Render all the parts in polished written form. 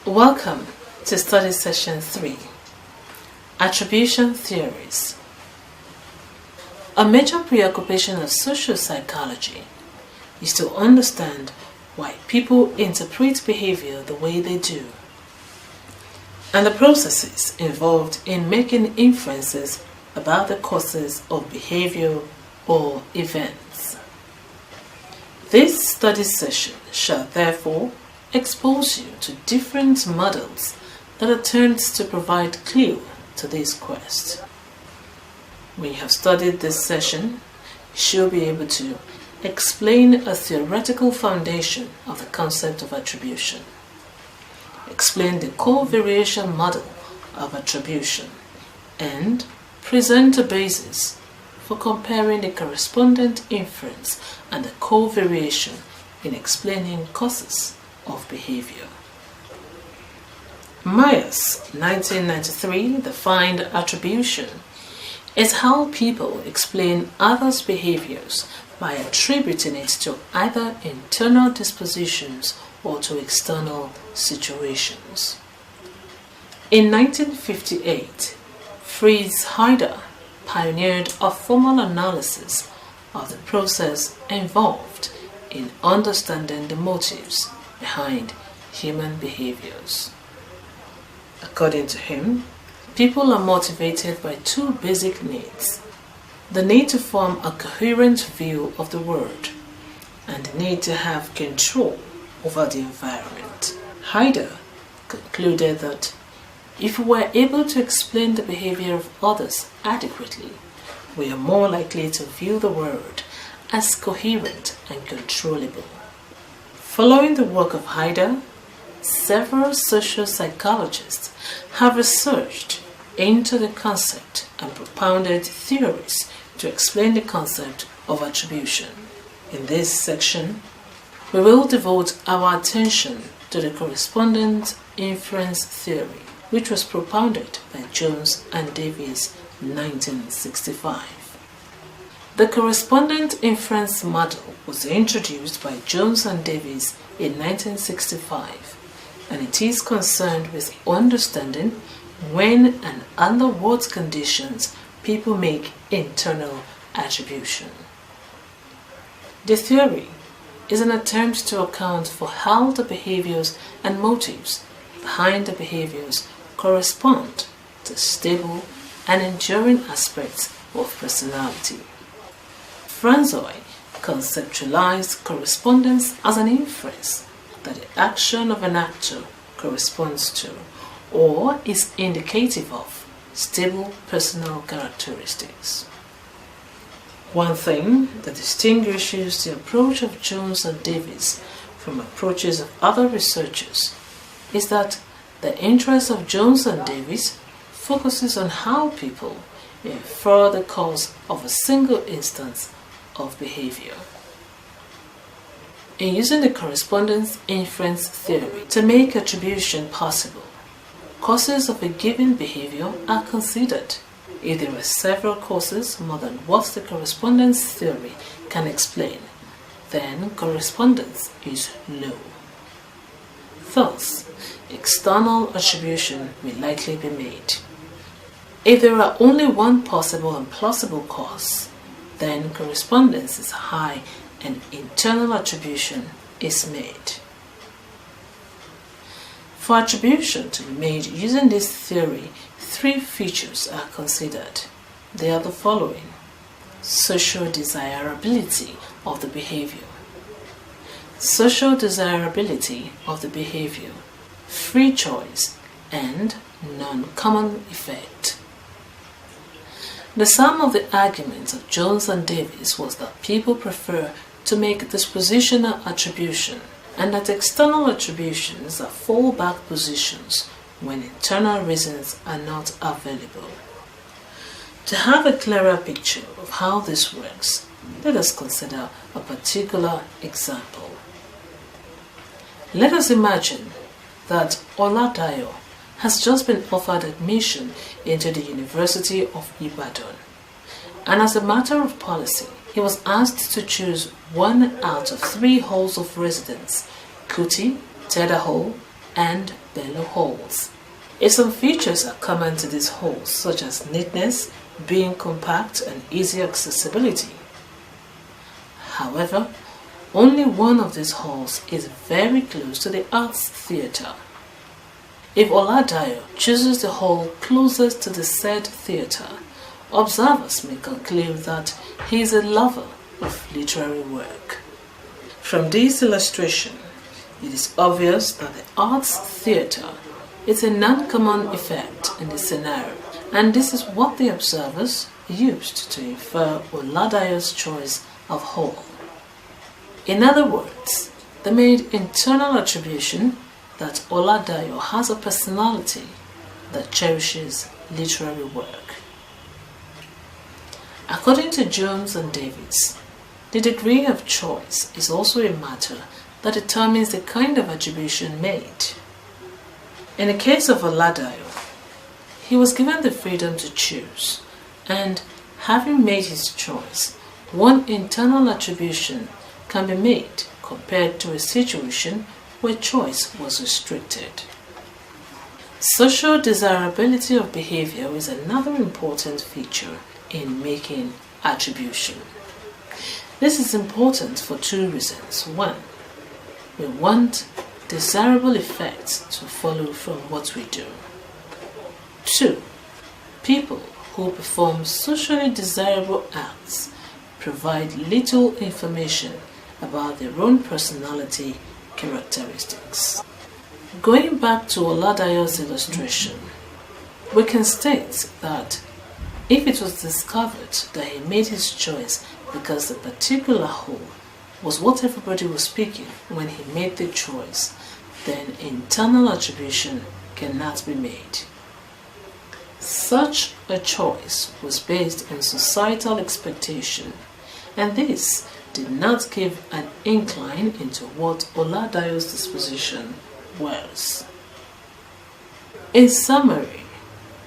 Welcome to Study Session 3, Attribution Theories. A major preoccupation of social psychology is to understand why people interpret behavior the way they do, and the processes involved in making inferences about the causes of behavior or events. This study session shall therefore expose you to different models that attempt to provide clue to this quest. When you have studied this session, you should be able to explain a theoretical foundation of the concept of attribution, explain the covariation model of attribution, and present a basis for comparing the correspondent inference and the covariation in explaining causes of behavior. Myers, 1993, defined attribution as how people explain others' behaviors by attributing it to either internal dispositions or to external situations. In 1958, Fritz Heider pioneered a formal analysis of the process involved in understanding the motives behind human behaviors. According to him, people are motivated by two basic needs: the need to form a coherent view of the world and the need to have control over the environment. Heider concluded that if we were able to explain the behavior of others adequately, we are more likely to view the world as coherent and controllable. Following the work of Heider, several social psychologists have researched into the concept and propounded theories to explain the concept of attribution. In this section, we will devote our attention to the correspondent inference theory, which was propounded by Jones and Davies in 1965. The correspondent inference model was introduced by Jones and Davies in 1965, and it is concerned with understanding when and under what conditions people make internal attribution. The theory is an attempt to account for how the behaviors and motives behind the behaviors correspond to stable and enduring aspects of personality. Franzoi conceptualized correspondence as an inference that the action of an actor corresponds to or is indicative of stable personal characteristics. One thing that distinguishes the approach of Jones and Davies from approaches of other researchers is that the interest of Jones and Davies focuses on how people infer the cause of a single instance of behavior. In using the correspondence inference theory to make attribution possible, causes of a given behavior are considered. If there are several causes more than what the correspondence theory can explain, then correspondence is low. Thus, external attribution will likely be made. If there are only one possible and plausible cause, then correspondence is high and internal attribution is made. For attribution to be made using this theory, three features are considered. They are the following: social desirability of the behavior, social desirability of the behavior, free choice, and non-common effect. The sum of the arguments of Jones and Davies was that people prefer to make dispositional attribution and that external attributions are fallback positions when internal reasons are not available. To have a clearer picture of how this works, let us consider a particular example. Let us imagine that Oladayo has just been offered admission into the University of Ibadan, and as a matter of policy, he was asked to choose one out of 3 halls of residence: Kuti, Teda Hall, and bellow holes. If some features are common to these holes, such as neatness, being compact, and easy accessibility. However, only one of these halls is very close to the Arts Theatre. If Oladayo chooses the hall closest to the said theatre, observers may conclude that he is a lover of literary work. From this illustration, it is obvious that the Arts Theatre is a non-common effect in the scenario, and this is what the observers used to infer Oladayo's choice of hall. In other words, they made internal attribution that Oladayo has a personality that cherishes literary work. According to Jones and Davis, the degree of choice is also a matter that determines the kind of attribution made. In the case of Oladayo, he was given the freedom to choose, and having made his choice, one internal attribution can be made compared to a situation where choice was restricted. Social desirability of behavior is another important feature in making attribution. This is important for two reasons. One, we want desirable effects to follow from what we do. Two, people who perform socially desirable acts provide little information about their own personality characteristics. Going back to Oladayo's illustration, we can state that if it was discovered that he made his choice because the particular whole was what everybody was speaking when he made the choice, then internal attribution cannot be made. Such a choice was based on societal expectation, and this did not give an incline into what Oladayo's disposition was. In summary,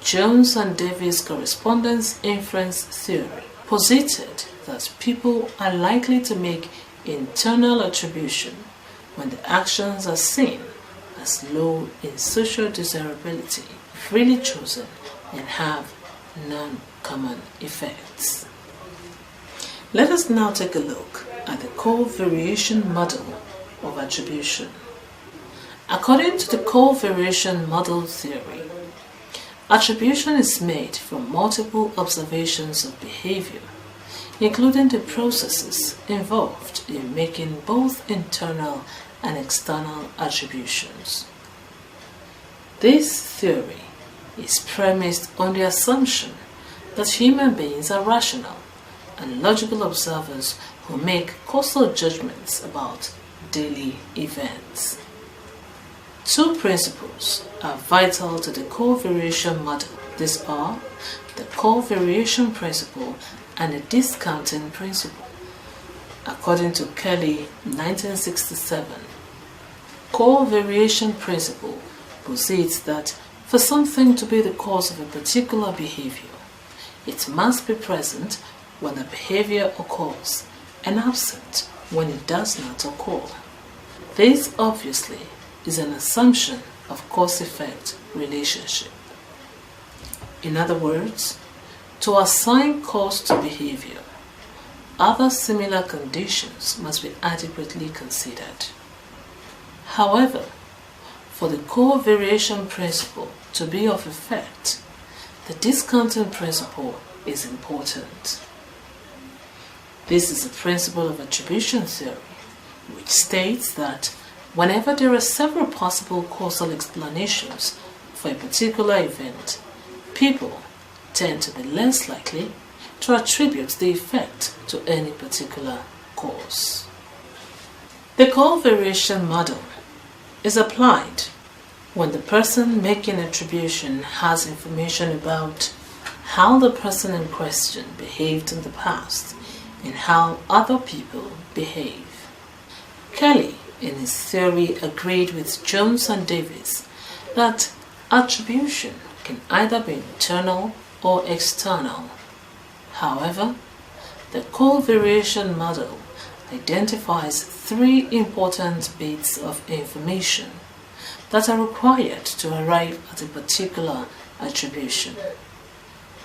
Jones and Davis' correspondence inference theory posited that people are likely to make internal attribution when the actions are seen as low in social desirability, freely chosen, and have non-common effects. Let us now take a look at the covariation model of attribution. According to the covariation model theory, attribution is made from multiple observations of behavior, including the processes involved in making both internal and external attributions. This theory is premised on the assumption that human beings are rational and logical observers who make causal judgments about daily events. Two principles are vital to the covariation model. These are the covariation principle and the discounting principle. According to Kelly, 1967, covariation principle posits that for something to be the cause of a particular behavior, it must be present when the behavior occurs and absent when it does not occur. This obviously is an assumption of cause-effect relationship. In other words, to assign cause to behavior, other similar conditions must be adequately considered. However, for the covariation principle to be of effect, the discounting principle is important. This is the principle of attribution theory, which states that whenever there are several possible causal explanations for a particular event, people tend to be less likely to attribute the effect to any particular cause. The covariation model is applied when the person making attribution has information about how the person in question behaved in the past and how other people behave. Kelly, in his theory, agreed with Jones and Davis that attribution can either be internal or external. However, the covariation model identifies three important bits of information that are required to arrive at a particular attribution.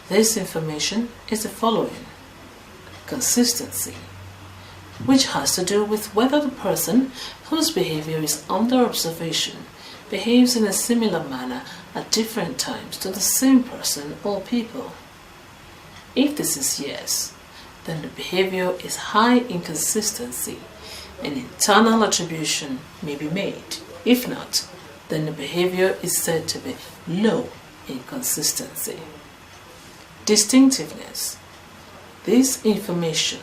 This information is the following. Consistency, which has to do with whether the person whose behavior is under observation behaves in a similar manner at different times to the same person or people. If this is yes, then the behavior is high in consistency and internal attribution may be made. If not, then the behavior is said to be low in consistency. Distinctiveness. This information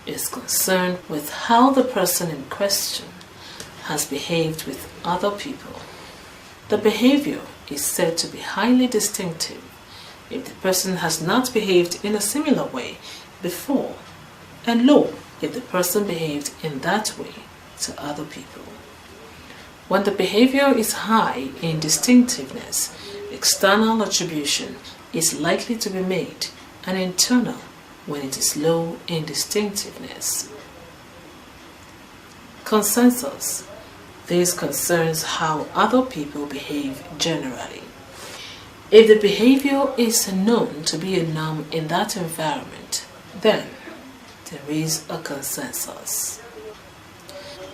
is concerned with how the person in question has behaved with other people. The behavior is said to be highly distinctive if the person has not behaved in a similar way before, and low if the person behaved in that way to other people. When the behavior is high in distinctiveness, external attribution is likely to be made, and internal when it is low in distinctiveness. Consensus. This concerns how other people behave generally. If the behavior is known to be a norm in that environment, then there is a consensus.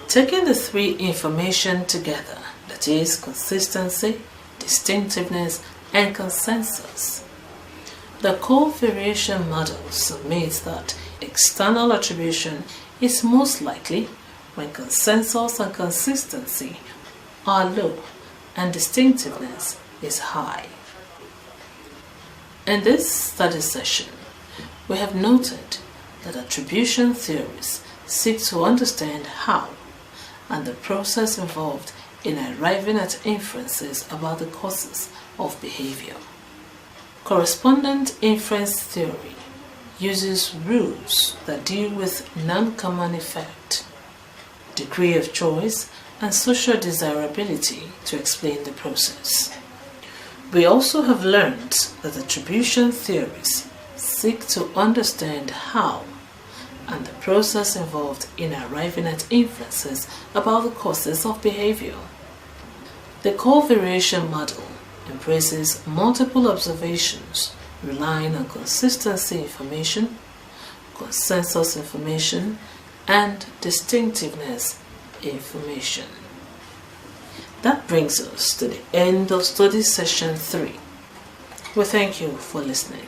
Taking the three information together, that is consistency, distinctiveness, and consensus, the covariation model submits that external attribution is most likely when consensus and consistency are low and distinctiveness is high. In this study session, we have noted that attribution theories seek to understand how and the process involved in arriving at inferences about the causes of behavior. Correspondent inference theory uses rules that deal with non-common effect, degree of choice, and social desirability to explain the process. We also have learned that attribution theories seek to understand how and the process involved in arriving at inferences about the causes of behavior. The covariation model embraces multiple observations relying on consistency information, consensus information, and distinctiveness information. That brings us to the end of study session 3. We thank you for listening.